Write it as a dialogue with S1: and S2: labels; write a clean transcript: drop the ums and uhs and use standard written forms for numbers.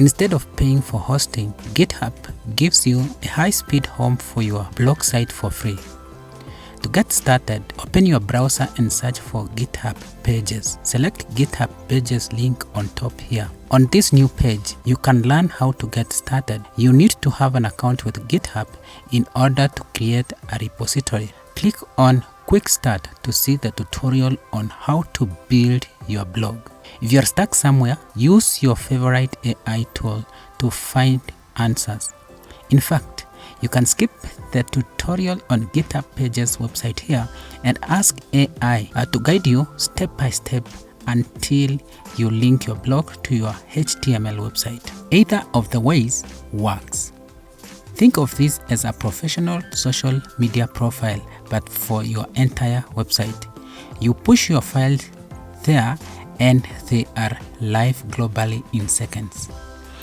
S1: Instead of paying for hosting, GitHub gives you a high-speed home for your blog site for free. To get started, open your browser and search for GitHub Pages. Select GitHub Pages link on top here. On this new page, you can learn how to get started. You need to have an account with GitHub in order to create a repository. Click on Quick Start to see the tutorial on how to build your blog. If you're stuck somewhere, use your favorite AI tool to find answers. In fact, you can skip the tutorial on GitHub Pages website here and ask AI to guide you step by step until you link your blog to your HTML website. Either of the ways works. Think of this as a professional social media profile, but for your entire website. You push your files there and they are live globally in seconds.